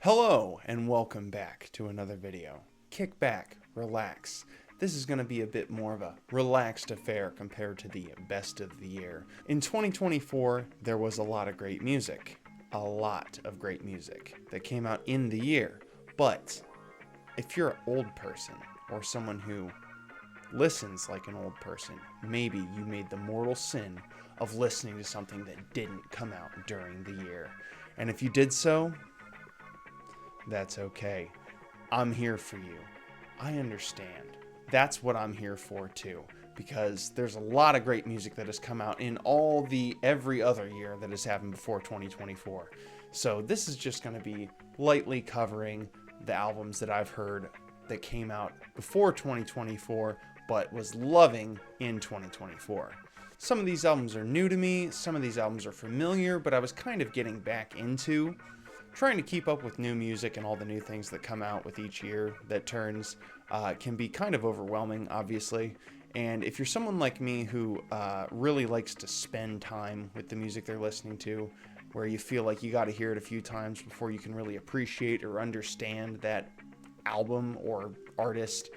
Hello and welcome back to another video. Kick back, relax. This is going to be a bit more of a relaxed affair compared to the best of the year. In 2024, there was a lot of great music. A lot of great music that came out in the year. But if you're an old person or someone who listens like an old person, maybe you made the mortal sin of listening to something that didn't come out during the year. And if you did so, that's okay. I'm here for you. I understand. That's what I'm here for too, because there's a lot of great music that has come out in every other year that has happened before 2024. So this is just going to be lightly covering the albums that I've heard that came out before 2024, but was loving in 2024. Some of these albums are new to me, some of these albums are familiar, but I was kind of getting back into trying to keep up with new music and all the new things that come out with each year that turns can be kind of overwhelming, obviously. And if you're someone like me who really likes to spend time with the music they're listening to, where you feel like you got to hear it a few times before you can really appreciate or understand that album or artist,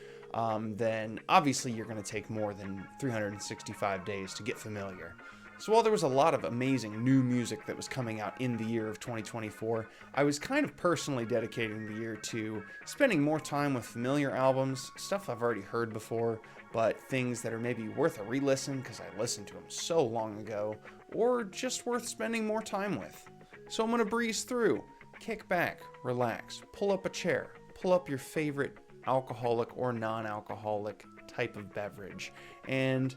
then obviously you're going to take more than 365 days to get familiar. So while there was a lot of amazing new music that was coming out in the year of 2024, I was kind of personally dedicating the year to spending more time with familiar albums, stuff I've already heard before, but things that are maybe worth a re-listen because I listened to them so long ago, or just worth spending more time with. So I'm going to breeze through, kick back, relax, pull up a chair, pull up your favorite alcoholic or non-alcoholic type of beverage, and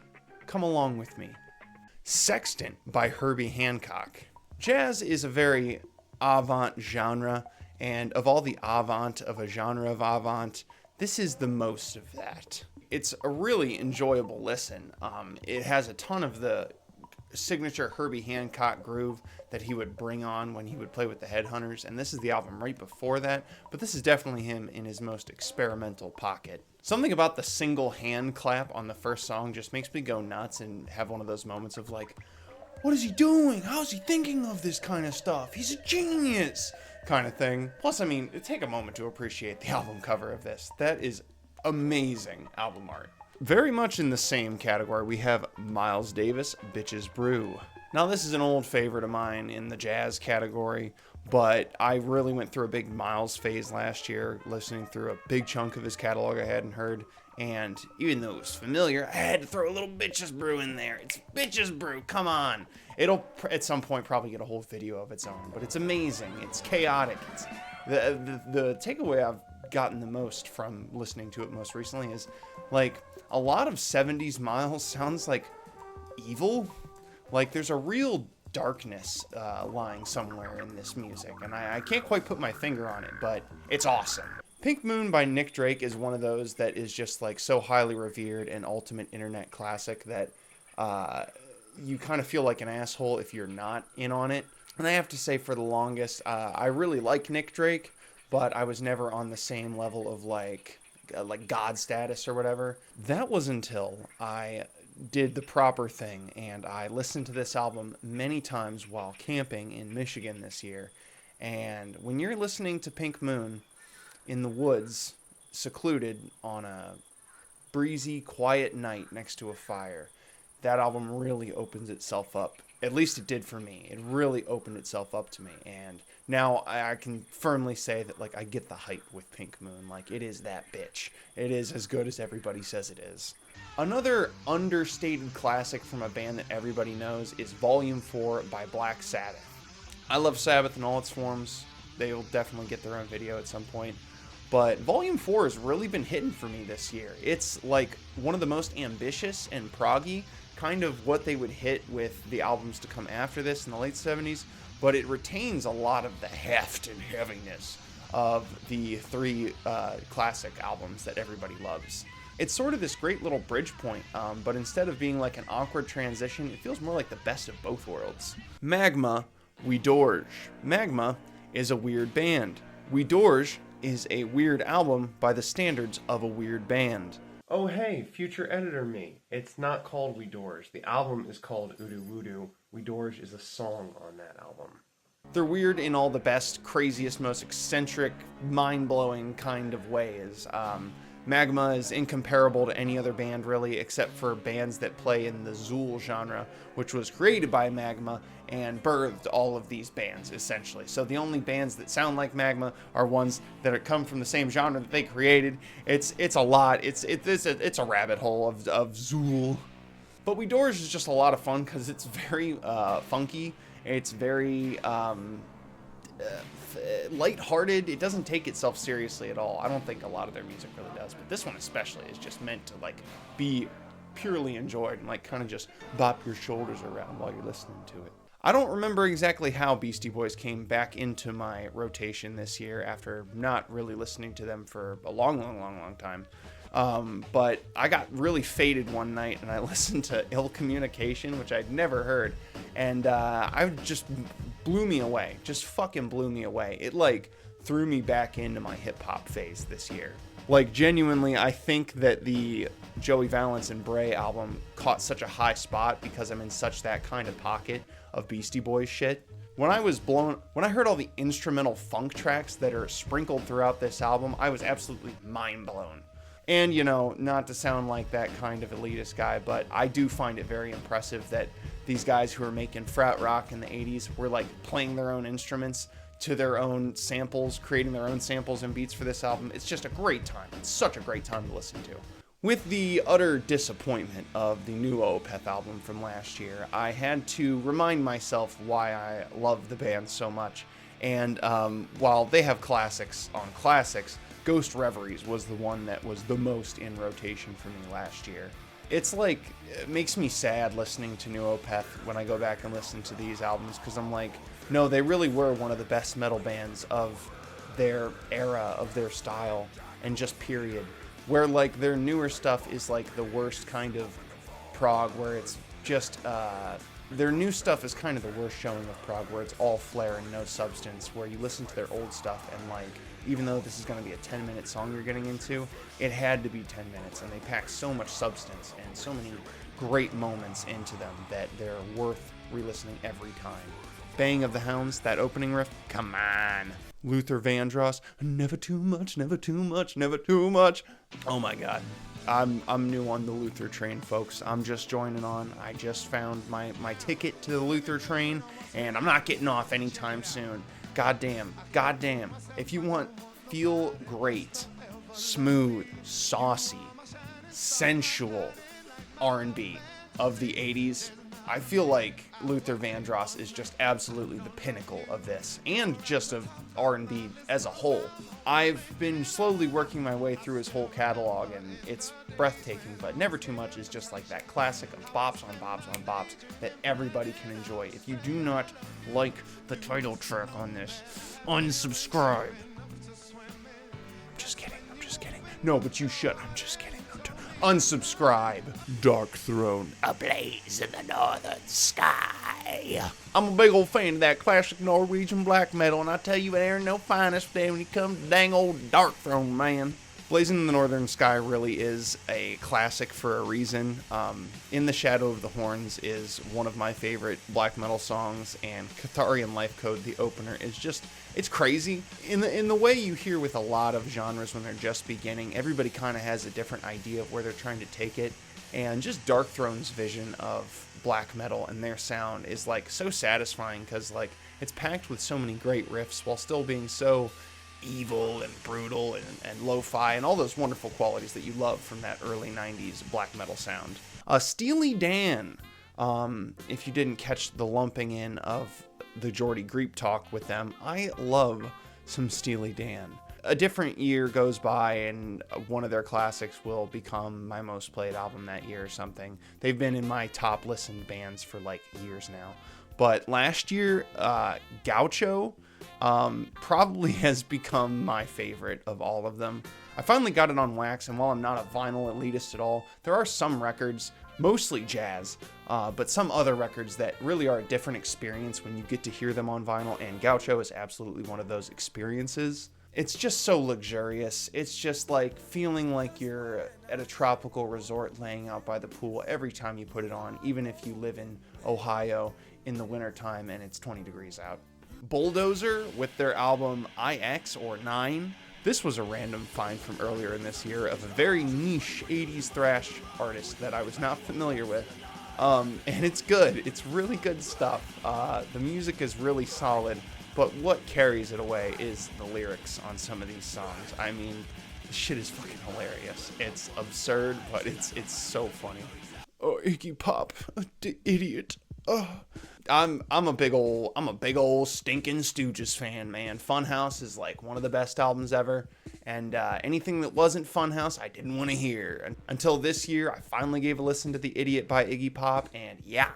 come along with me. Sextant by Herbie Hancock. Jazz is a very avant genre, and of all the avant of a genre of avant, this is the most of that. It's a really enjoyable listen. It has a ton of the signature Herbie Hancock groove that he would bring on when he would play with the Headhunters, and this is the album right before that, but this is definitely him in his most experimental pocket. Something about the single hand clap on the first song just makes me go nuts and have one of those moments of like, what is he doing? How's he thinking of this kind of stuff? He's a genius! Kind of thing. Plus, I mean, take a moment to appreciate the album cover of this. That is amazing album art. Very much in the same category, we have Miles Davis, Bitches Brew. Now, this is an old favorite of mine in the jazz category, but I really went through a big Miles phase last year, listening through a big chunk of his catalog I hadn't heard, and even though it was familiar, I had to throw a little Bitches Brew in there. It's Bitches Brew, come on! It'll, at some point, probably get a whole video of its own, but it's amazing, it's chaotic, it's the takeaway I've gotten the most from listening to it most recently is, like, a lot of 70s Miles sounds like evil. Like, there's a real darkness lying somewhere in this music, and I can't quite put my finger on it, but it's awesome. Pink Moon by Nick Drake is one of those that is just, like, so highly revered and ultimate internet classic that you kind of feel like an asshole if you're not in on it. And I have to say, for the longest, I really like Nick Drake, but I was never on the same level of, like God status or whatever. That was until I did the proper thing and I listened to this album many times while camping in Michigan this year. And when you're listening to Pink Moon in the woods, secluded on a breezy, quiet night next to a fire, that album really opens itself up. At least it did for me. It really opened itself up to me. And now I can firmly say that, like, I get the hype with Pink Moon. Like, it is that bitch. It is as good as everybody says it is. Another understated classic from a band that everybody knows is Volume 4 by Black Sabbath. I love Sabbath in all its forms. They'll definitely get their own video at some point. But Volume 4 has really been hitting for me this year. It's like one of the most ambitious and proggy, kind of what they would hit with the albums to come after this in the late 70s, but it retains a lot of the heft and heaviness of the three classic albums that everybody loves. It's sort of this great little bridge point, but instead of being like an awkward transition, it feels more like the best of both worlds. Magma, We Dorge. Magma is a weird band. We Dorge is a weird album by the standards of a weird band. Oh hey, future editor me. It's not called We Dorge. The album is called Udu Wudu. We Dorge is a song on that album. They're weird in all the best, craziest, most eccentric, mind-blowing kind of ways. Magma is incomparable to any other band, really, except for bands that play in the Zool genre, which was created by Magma and birthed all of these bands, essentially. So the only bands that sound like Magma are ones that come from the same genre that they created. It's a lot. It's a rabbit hole of Zool. But We Doors is just a lot of fun because it's very funky. It's very lighthearted. It doesn't take itself seriously at all. I don't think a lot of their music really does, but this one especially is just meant to like be purely enjoyed and like kind of just bop your shoulders around while you're listening to it. I don't remember exactly how Beastie Boys came back into my rotation this year after not really listening to them for a long time. But I got really faded one night and I listened to Ill Communication, which I'd never heard. And I just blew me away. Just fucking blew me away. It like threw me back into my hip hop phase this year. Like genuinely, I think that the Joey Valance and Bray album caught such a high spot because I'm in such that kind of pocket of Beastie Boys shit. When I heard all the instrumental funk tracks that are sprinkled throughout this album, I was absolutely mind blown. And, you know, not to sound like that kind of elitist guy, but I do find it very impressive that these guys who were making frat rock in the 80s were like playing their own instruments to their own samples, creating their own samples and beats for this album. It's just a great time. It's such a great time to listen to. With the utter disappointment of the new Opeth album from last year, I had to remind myself why I love the band so much. And while they have classics on classics, Ghost Reveries was the one that was the most in rotation for me last year. It's like, it makes me sad listening to new Opeth when I go back and listen to these albums, because I'm like, no, they really were one of the best metal bands of their era, of their style, and just period. Where like their newer stuff is like the worst kind of prog, where it's just, their new stuff is kind of the worst showing of prog, where it's all flair and no substance, where you listen to their old stuff and like, even though this is going to be a 10-minute song you're getting into, it had to be 10 minutes, and they pack so much substance and so many great moments into them that they're worth re-listening every time. Bang of the Hounds, that opening riff, come on. Luther Vandross, never too much, never too much, never too much. Oh my god. I'm new on the Luther train, folks. I'm just joining on. I just found my ticket to the Luther train, and I'm not getting off anytime soon. Goddamn. If you want feel great, smooth, saucy, sensual R&B of the 80s, I feel like Luther Vandross is just absolutely the pinnacle of this, and just of R&B as a whole. I've been slowly working my way through his whole catalog, and it's breathtaking, but Never Too Much is just like that classic of bops on bops on bops that everybody can enjoy. If you do not like the title track on this, unsubscribe. I'm just kidding. No, but you should. I'm just kidding. Unsubscribe. Dark Throne, ablaze in the northern sky. I'm a big old fan of that classic Norwegian black metal, and I tell you, there ain't no finest day when it comes to dang old Dark Throne, man. Blazing in the Northern Sky really is a classic for a reason. In the Shadow of the Horns is one of my favorite black metal songs, and Catharian Life Code, the opener, is just, it's crazy. In the way you hear with a lot of genres when they're just beginning, everybody kind of has a different idea of where they're trying to take it, and just Dark Throne's vision of black metal and their sound is like so satisfying, because like it's packed with so many great riffs while still being so evil and brutal and lo-fi and all those wonderful qualities that you love from that early 90s black metal sound. Steely Dan, if you didn't catch the lumping in of the Geordie Greep talk with them, I love some Steely Dan. A different year goes by and one of their classics will become my most played album that year or something. They've been in my top listened bands for like years now. But last year, Gaucho probably has become my favorite of all of them. I finally got it on wax, and while I'm not a vinyl elitist at all, there are some records, mostly jazz, but some other records that really are a different experience when you get to hear them on vinyl, and Gaucho is absolutely one of those experiences. It's just so luxurious. It's just like feeling like you're at a tropical resort laying out by the pool every time you put it on, even if you live in Ohio in the wintertime and it's 20 degrees out. Bulldozer with their album IX or 9. This was a random find from earlier in this year of a very niche 80s thrash artist that I was not familiar with. And it's good. It's really good stuff. The music is really solid, but what carries it away is the lyrics on some of these songs. I mean, the shit is fucking hilarious. It's absurd, but it's so funny. Oh, Iggy Pop, the idiot. Oh. I'm a big old stinking Stooges fan, man. Funhouse is like one of the best albums ever, and anything that wasn't Funhouse, I didn't want to hear. Until this year, I finally gave a listen to The Idiot by Iggy Pop, and yeah,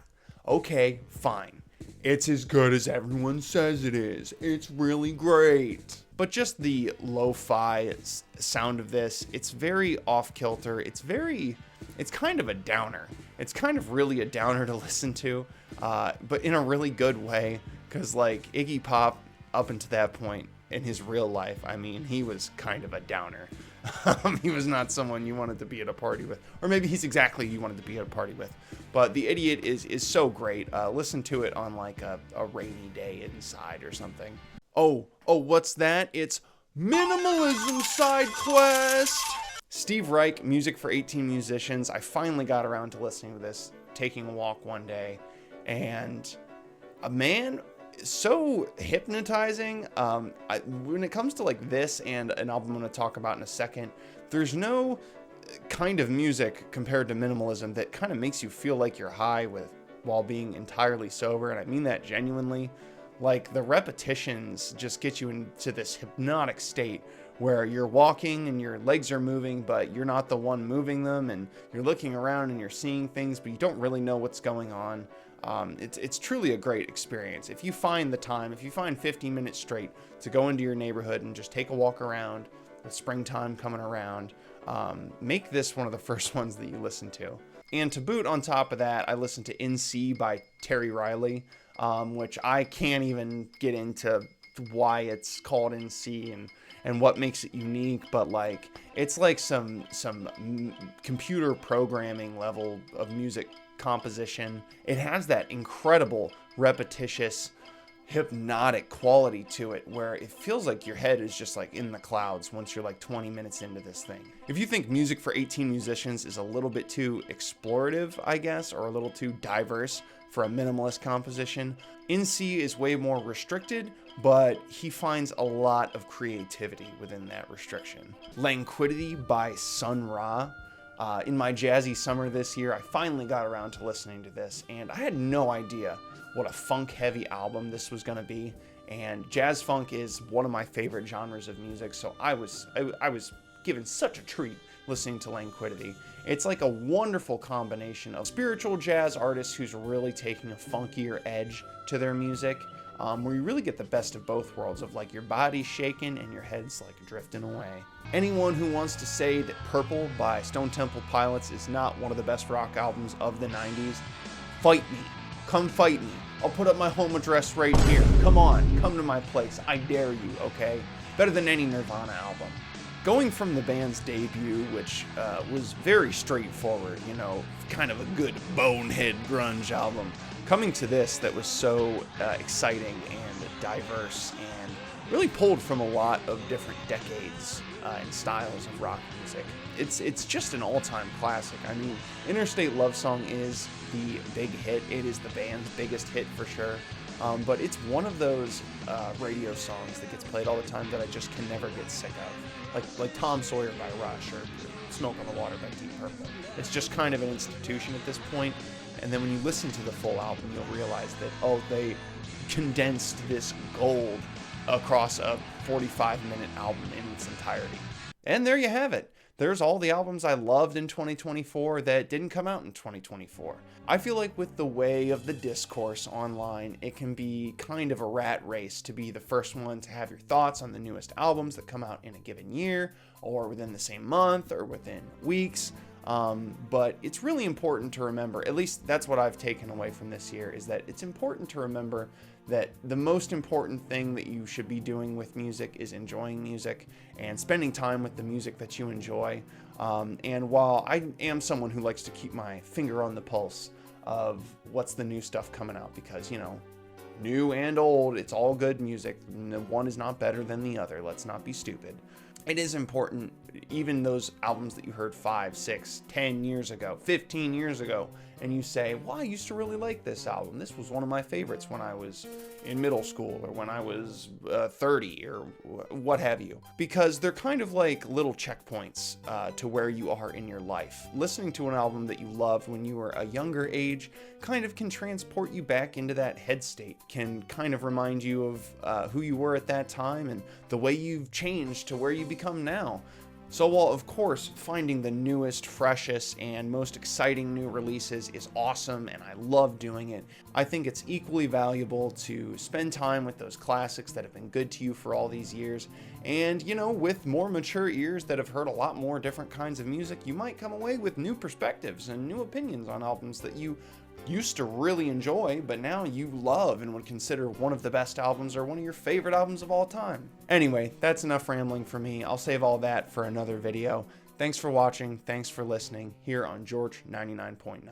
okay, fine. It's as good as everyone says it is. It's really great. But just the lo-fi sound of this, it's very off-kilter. It's kind of a downer. It's kind of really a downer to listen to, but in a really good way, because like Iggy Pop, up until that point in his real life, I mean, he was kind of a downer. He was not someone you wanted to be at a party with, or maybe he's exactly you wanted to be at a party with. But The Idiot is so great. Listen to it on like a rainy day inside or something. Oh, what's that? It's Minimalism Side Quest! Steve Reich, Music for 18 Musicians. I finally got around to listening to this, taking a walk one day, and a man, so hypnotizing. When it comes to like this and an album I'm going to talk about in a second, there's no kind of music compared to minimalism that kind of makes you feel like you're high while being entirely sober, and I mean that genuinely. Like, the repetitions just get you into this hypnotic state where you're walking and your legs are moving, but you're not the one moving them, and you're looking around and you're seeing things, but you don't really know what's going on. It's truly a great experience. If you find the time, if you find 15 minutes straight to go into your neighborhood and just take a walk around with springtime coming around, make this one of the first ones that you listen to. And to boot on top of that, I listened to In C by Terry Riley, which I can't even get into why it's called In C and what makes it unique, but like it's like some computer programming level of music composition. It has that incredible repetitious hypnotic quality to it where it feels like your head is just like in the clouds once you're like 20 minutes into this thing. If you think Music for 18 Musicians is a little bit too explorative, I guess, or a little too diverse for a minimalist composition, In C is way more restricted, but he finds a lot of creativity within that restriction. Languidity by Sun Ra. In my jazzy summer this year, I finally got around to listening to this, and I had no idea what a funk-heavy album this was going to be. And jazz funk is one of my favorite genres of music, so I was given such a treat listening to Languidity. It's like a wonderful combination of spiritual jazz artists who's really taking a funkier edge to their music, where you really get the best of both worlds of like your body shaking and your head's like drifting away. Anyone who wants to say that Purple by Stone Temple Pilots is not one of the best rock albums of the 90s, fight me. Come fight me. I'll put up my home address right here. Come on, come to my place. I dare you, okay? Better than any Nirvana album. Going from the band's debut, which was very straightforward, you know, kind of a good bonehead grunge album, coming to this that was so exciting and diverse and really pulled from a lot of different decades and styles of rock music. It's just an all-time classic. I mean, Interstate Love Song is the big hit. It is the band's biggest hit for sure. But it's one of those radio songs that gets played all the time that I just can never get sick of. Like Tom Sawyer by Rush or Smoke on the Water by Deep Purple. It's just kind of an institution at this point. And then when you listen to the full album, you'll realize that, oh, they condensed this gold across a 45-minute album in its entirety. And there you have it. There's all the albums I loved in 2024 that didn't come out in 2024. I feel like with the way of the discourse online, it can be kind of a rat race to be the first one to have your thoughts on the newest albums that come out in a given year, or within the same month, or within weeks. But it's really important to remember, at least that's what I've taken away from this year, is that it's important to remember that the most important thing that you should be doing with music is enjoying music and spending time with the music that you enjoy. And while I am someone who likes to keep my finger on the pulse of what's the new stuff coming out, because, you know, new and old, it's all good music. One is not better than the other. Let's not be stupid. It is important, even those albums that you heard 5, 6, 10 years ago, 15 years ago, and you say, well, I used to really like this album. This was one of my favorites when I was in middle school or when I was 30 or what have you. Because they're kind of like little checkpoints to where you are in your life. Listening to an album that you loved when you were a younger age kind of can transport you back into that head state, can kind of remind you of who you were at that time and the way you've changed to where you become now. So while of course finding the newest, freshest, and most exciting new releases is awesome and I love doing it, I think it's equally valuable to spend time with those classics that have been good to you for all these years. And you know, with more mature ears that have heard a lot more different kinds of music, you might come away with new perspectives and new opinions on albums that you used to really enjoy, but now you love and would consider one of the best albums or one of your favorite albums of all time. Anyway, that's enough rambling for me. I'll save all that for another video. Thanks for watching. Thanks for listening here on George 99.9.